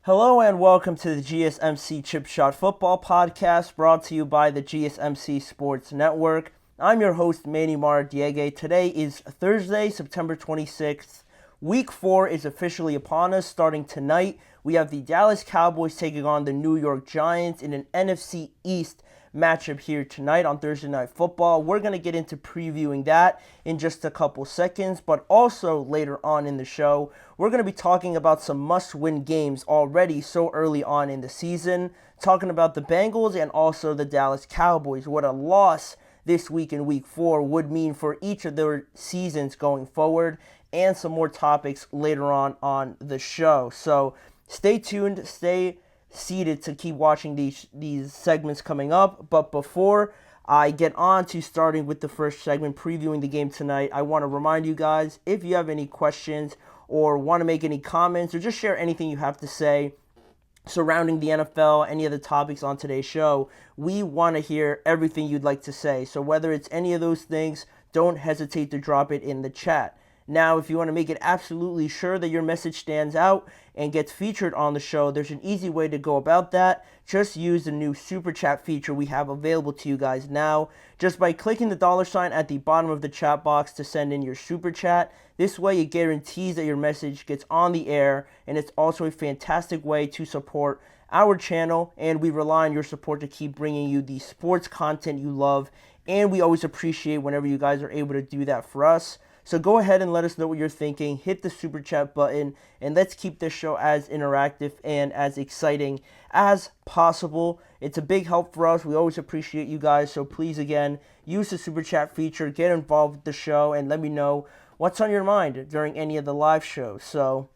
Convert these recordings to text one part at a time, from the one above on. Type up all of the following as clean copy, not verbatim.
Hello and welcome to the GSMC Chip Shot Football Podcast, brought to you by the GSMC Sports Network. I'm your host, Manny Maradiege. Today is Thursday, September 26th. Week 4 is officially upon us. Starting tonight, we have the Dallas Cowboys taking on the New York Giants in an NFC East matchup here tonight on Thursday Night Football. We're going to get into previewing that in just a couple seconds, but also later on in the show, we're going to be talking about some must-win games already so early on in the season, talking about the Bengals and also the Dallas Cowboys. What a loss this week in Week 4 would mean for each of their seasons going forward, and some more topics later on the show. So stay tuned, stay seated to keep watching these segments coming up. But before I get on to starting with the first segment, previewing the game tonight, I want to remind you guys, if you have any questions or want to make any comments or just share anything you have to say surrounding the NFL, any of the topics on today's show, we want to hear everything you'd like to say. So whether it's any of those things, don't hesitate to drop it in the chat. Now, if you want to make it absolutely sure that your message stands out and gets featured on the show, there's an easy way to go about that. Just use the new Super Chat feature we have available to you guys now. Just by clicking the $sign at the bottom of the chat box to send in your Super Chat. This way, it guarantees that your message gets on the air, and it's also a fantastic way to support our channel, and we rely on your support to keep bringing you the sports content you love, and we always appreciate whenever you guys are able to do that for us. So go ahead and let us know what you're thinking. Hit the Super Chat button, and let's keep this show as interactive and as exciting as possible. It's a big help for us. We always appreciate you guys. So please, again, use the Super Chat feature. Get involved with the show, and let me know what's on your mind during any of the live shows. So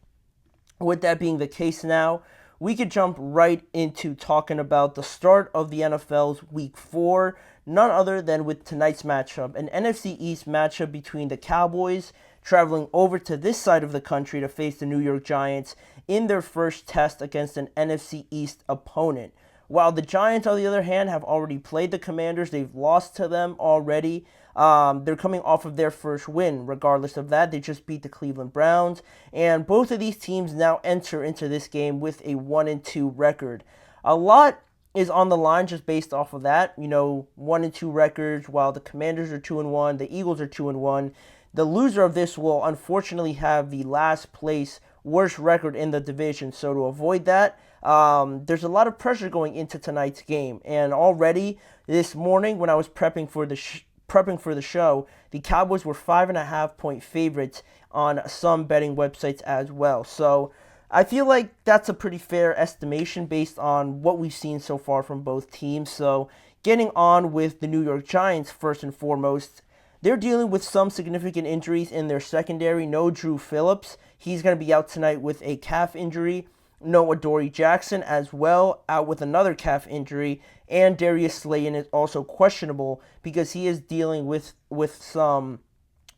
with that being the case now, we could jump right into talking about the start of the NFL's Week 4. None other than with tonight's matchup, an NFC East matchup between the Cowboys traveling over to this side of the country to face the New York Giants in their first test against an NFC East opponent. While the Giants, on the other hand, have already played the Commanders, they've lost to them already. They're coming off of their first win. Regardless of that, they just beat the Cleveland Browns, and both of these teams now enter into this game with a 1-2 record. A lot is on the line just based off of that. 1-2 records, while the Commanders are 2-1, the Eagles are 2-1. The loser of this will unfortunately have the last place worst record in the division. So to avoid that, there's a lot of pressure going into tonight's game. And already this morning, when I was prepping for the show, the Cowboys were 5.5-point favorites on some betting websites as well. So I feel like that's a pretty fair estimation based on what we've seen so far from both teams. So getting on with the New York Giants first and foremost, they're dealing with some significant injuries in their secondary. No Drew Phillips. He's going to be out tonight with a calf injury. No Adoree Jackson as well, out with another calf injury. And Darius Slayton is also questionable because he is dealing with some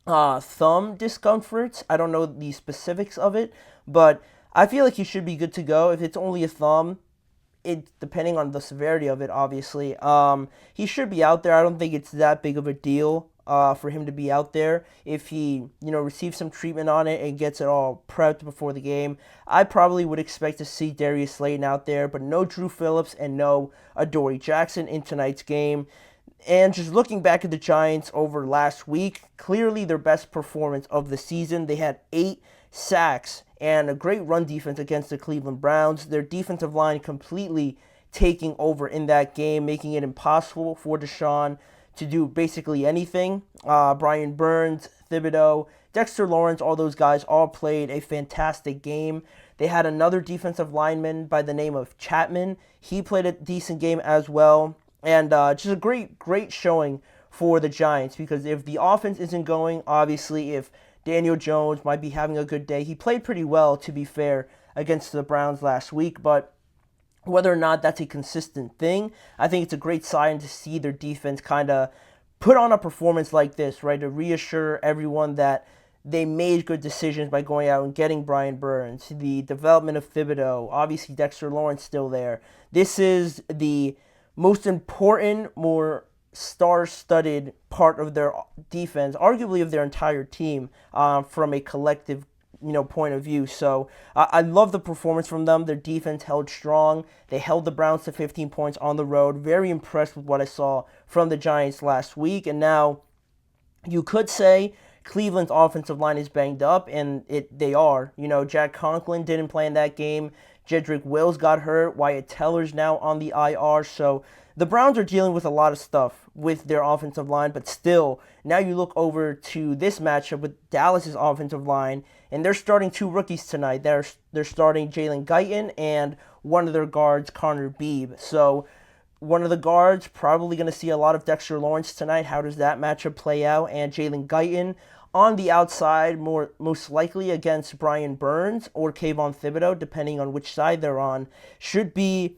thumb discomforts. I don't know the specifics of it, but I feel like he should be good to go. If it's only a thumb, depending on the severity of it, obviously, he should be out there. I don't think it's that big of a deal for him to be out there. If he, receives some treatment on it and gets it all prepped before the game, I probably would expect to see Darius Slayton out there, but no Drew Phillips and no Adoree Jackson in tonight's game. And just looking back at the Giants over last week, clearly their best performance of the season. They had 8 sacks and a great run defense against the Cleveland Browns. Their defensive line completely taking over in that game, making it impossible for Deshaun to do basically anything. Brian Burns, Thibodeau, Dexter Lawrence, all those guys all played a fantastic game. They had another defensive lineman by the name of Chapman. He played a decent game as well. And just a great showing for the Giants, because if the offense isn't going, obviously if Daniel Jones might be having a good day. He played pretty well, to be fair, against the Browns last week, but whether or not that's a consistent thing, I think it's a great sign to see their defense kind of put on a performance like this, right, to reassure everyone that they made good decisions by going out and getting Brian Burns, the development of Thibodeau, obviously Dexter Lawrence still there. This is the most important, more star-studded part of their defense, arguably of their entire team, from a collective point of view. So I love the performance from them. Their defense held strong. They held the Browns to 15 points on the road. Very impressed with what I saw from the Giants last week. And now you could say Cleveland's offensive line is banged up, and they are. Jack Conklin didn't play in that game. Jedrick Wills got hurt. Wyatt Teller's now on the IR. So the Browns are dealing with a lot of stuff with their offensive line, but still, now you look over to this matchup with Dallas's offensive line, and they're starting two rookies tonight. They're starting Jalen Guyton and one of their guards, Connor Beebe. So one of the guards probably going to see a lot of Dexter Lawrence tonight. How does that matchup play out? And Jalen Guyton on the outside, most likely against Brian Burns or Kayvon Thibodeau, depending on which side they're on, should be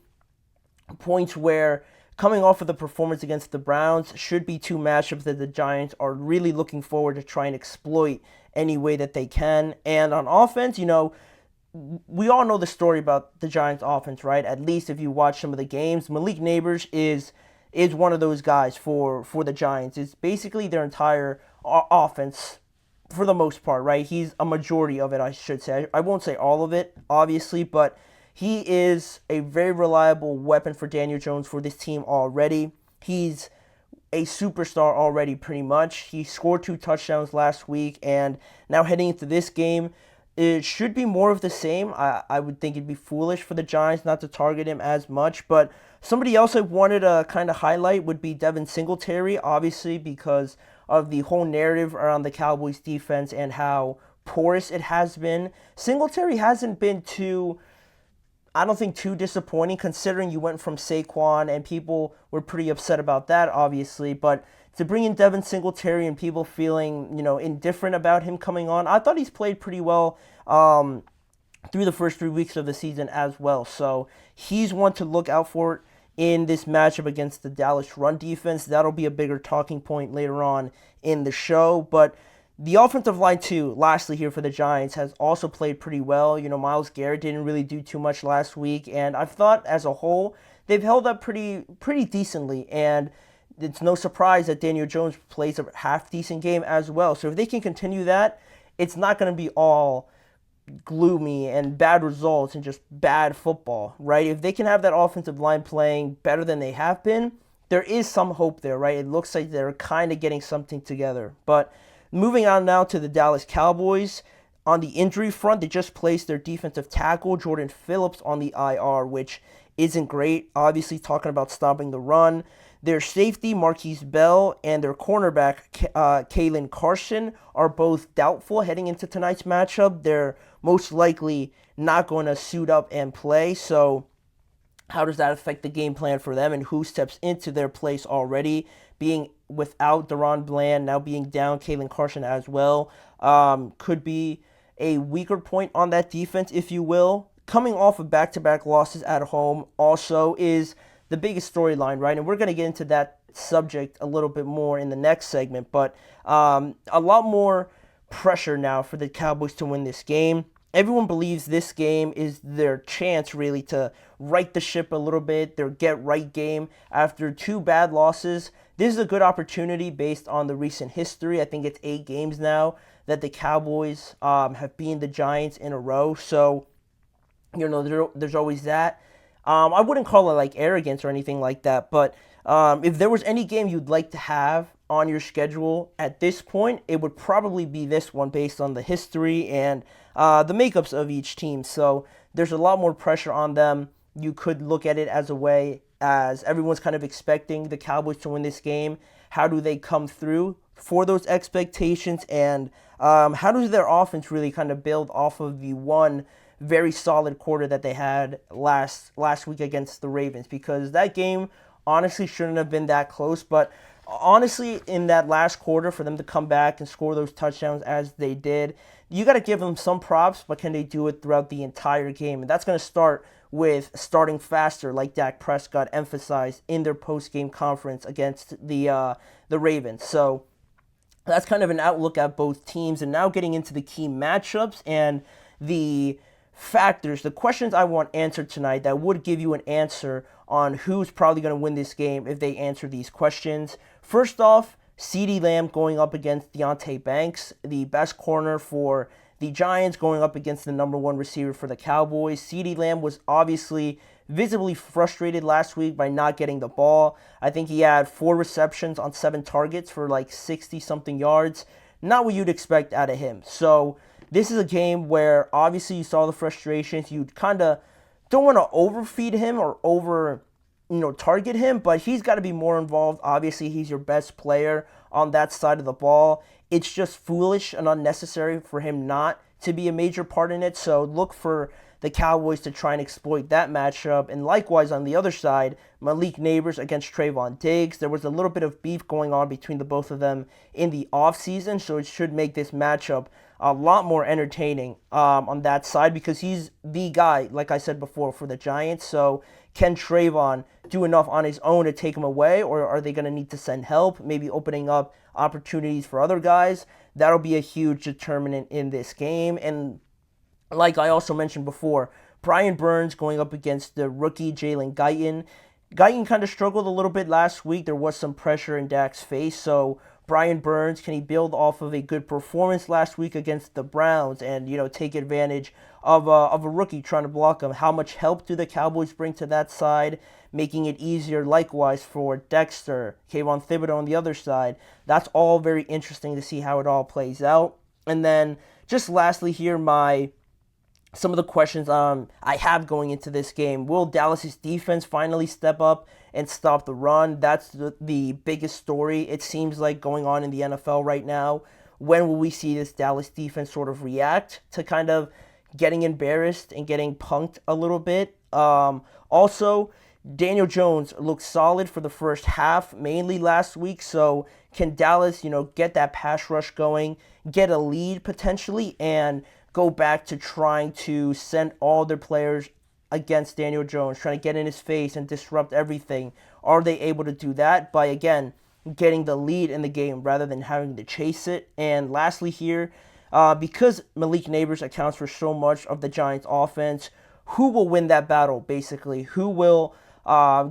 points where, coming off of the performance against the Browns, should be two matchups that the Giants are really looking forward to try and exploit any way that they can. And on offense, we all know the story about the Giants' offense, right? At least if you watch some of the games, Malik Neighbors is one of those guys for the Giants. It's basically their entire offense for the most part, right? He's a majority of it, I should say. I won't say all of it, obviously, but he is a very reliable weapon for Daniel Jones for this team already. He's a superstar already, pretty much. He scored 2 touchdowns last week, and now heading into this game, it should be more of the same. I would think it'd be foolish for the Giants not to target him as much, but somebody else I wanted to kind of highlight would be Devin Singletary, obviously, because of the whole narrative around the Cowboys defense and how porous it has been. Singletary hasn't been too disappointing, considering you went from Saquon, and people were pretty upset about that, obviously. But to bring in Devin Singletary and people feeling, indifferent about him coming on, I thought he's played pretty well through the first 3 weeks of the season as well. So he's one to look out for in this matchup against the Dallas run defense. That'll be a bigger talking point later on in the show. But the offensive line, too, lastly here for the Giants, has also played pretty well. Myles Garrett didn't really do too much last week, and I've thought as a whole they've held up pretty decently, and it's no surprise that Daniel Jones plays a half-decent game as well. So if they can continue that, it's not going to be all gloomy and bad results and just bad football, right? If they can have that offensive line playing better than they have been, there is some hope there, right? It looks like they're kind of getting something together. But moving on now to the Dallas Cowboys. On the injury front, they just placed their defensive tackle, Jordan Phillips, on the IR, which isn't great. Obviously, talking about stopping the run. Their safety, Marquise Bell, and their cornerback, Kalen Carson, are both doubtful heading into tonight's matchup. They're most likely not going to suit up and play. So how does that affect the game plan for them, and who steps into their place already? Being without Deron Bland, now being down Kalen Carson as well, could be a weaker point on that defense, if you will. Coming off of back-to-back losses at home also is the biggest storyline, right? And we're going to get into that subject a little bit more in the next segment, but a lot more pressure now for the Cowboys to win this game. Everyone believes this game is their chance, really, to right the ship a little bit, their get-right game after 2 bad losses. This is a good opportunity based on the recent history. I think it's 8 games now that the Cowboys have beaten the Giants in a row. So, there's always that. I wouldn't call it like arrogance or anything like that, but if there was any game you'd like to have on your schedule at this point, it would probably be this one based on the history and the makeups of each team. So there's a lot more pressure on them. You could look at it as a way as everyone's kind of expecting the Cowboys to win this game. How do they come through for those expectations, and how does their offense really kind of build off of the one very solid quarter that they had last week against the Ravens? Because that game honestly shouldn't have been that close, but honestly, in that last quarter, for them to come back and score those touchdowns as they did, you got to give them some props, but can they do it throughout the entire game? And that's going to start with starting faster, like Dak Prescott emphasized in their post-game conference against the Ravens. So that's kind of an outlook at both teams. And now getting into the key matchups and the factors, the questions I want answered tonight that would give you an answer on who's probably going to win this game if they answer these questions. First off, CeeDee Lamb going up against Deonte Banks, the best corner for the Giants going up against the number one receiver for the Cowboys. CeeDee Lamb was obviously visibly frustrated last week by not getting the ball. I think he had 4 receptions on 7 targets for like 60-something yards. Not what you'd expect out of him. So this is a game where obviously you saw the frustrations. You kind of don't want to overfeed him or target him, but he's got to be more involved. Obviously, he's your best player on that side of the ball. It's just foolish and unnecessary for him not to be a major part in it. So look for the Cowboys to try and exploit that matchup. And likewise, on the other side, Malik Neighbors against Trayvon Diggs. There was a little bit of beef going on between the both of them in the offseason, so it should make this matchup a lot more entertaining on that side because he's the guy, like I said before, for the Giants. So can Trayvon do enough on his own to take him away, or are they going to need to send help, maybe opening up opportunities for other guys? That'll be a huge determinant in this game. And like I also mentioned before, Brian Burns going up against the rookie Jalen Guyton. Guyton kind of struggled a little bit last week. There was some pressure in Dak's face. So Brian Burns, can he build off of a good performance last week against the Browns and, take advantage of a rookie trying to block him? How much help do the Cowboys bring to that side, making it easier likewise for Dexter, Kayvon Thibodeau on the other side? That's all very interesting to see how it all plays out. And then just lastly here, some of the questions I have going into this game. Will Dallas's defense finally step up and stop the run? That's the biggest story, it seems like, going on in the NFL right now. When will we see this Dallas defense sort of react to kind of getting embarrassed and getting punked a little bit? Also, Daniel Jones looked solid for the first half, mainly last week. So can Dallas, get that pass rush going, get a lead potentially, and go back to trying to send all their players against Daniel Jones, trying to get in his face and disrupt everything? Are they able to do that by, again, getting the lead in the game rather than having to chase it? And lastly here, because Malik Neighbors accounts for so much of the Giants' offense, who will win that battle, basically? Who will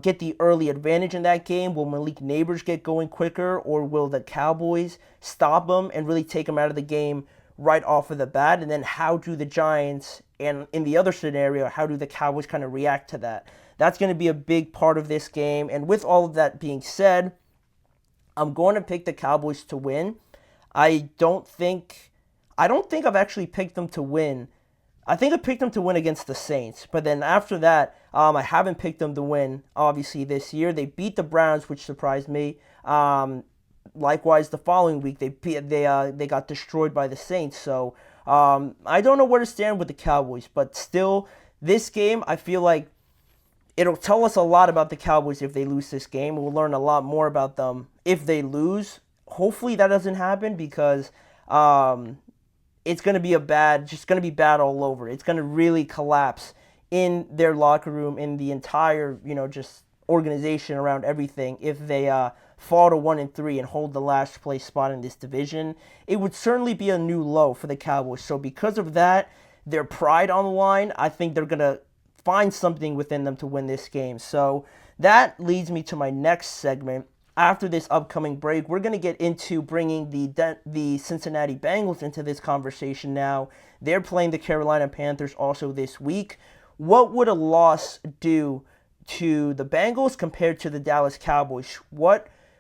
get the early advantage in that game? Will Malik Neighbors get going quicker, or will the Cowboys stop him and really take him out of the game right off of the bat? And then how do the Giants, and in the other scenario, how do the Cowboys kind of react to that? That's going to be a big part of this game. And with all of that being said, I'm going to pick the Cowboys to win. I don't think I've actually picked them to win. I think I picked them to win against the Saints, but then after that, I haven't picked them to win, obviously, this year. They beat the Browns, which surprised me. Likewise, the following week, they got destroyed by the Saints. So I don't know where to stand with the Cowboys, but still, this game, I feel like it'll tell us a lot about the Cowboys if they lose this game. We'll learn a lot more about them if they lose. Hopefully that doesn't happen because it's going to be bad all over. It's going to really collapse in their locker room, in the entire, just organization around everything if they fall to 1-3 and hold the last place spot in this division. It would certainly be a new low for the Cowboys. So because of that, their pride on the line, I think they're going to find something within them to win this game. So that leads me to my next segment. After this upcoming break, we're going to get into bringing the Cincinnati Bengals into this conversation now. They're playing the Carolina Panthers also this week. What would a loss do to the Bengals compared to the Dallas Cowboys?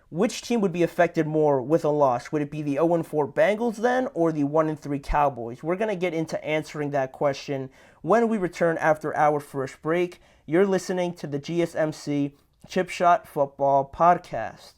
Which team would be affected more with a loss? Would it be the 0-4 Bengals then, or the 1-3 Cowboys? We're going to get into answering that question when we return after our first break. You're listening to the GSMC Chip Shot Football Podcast.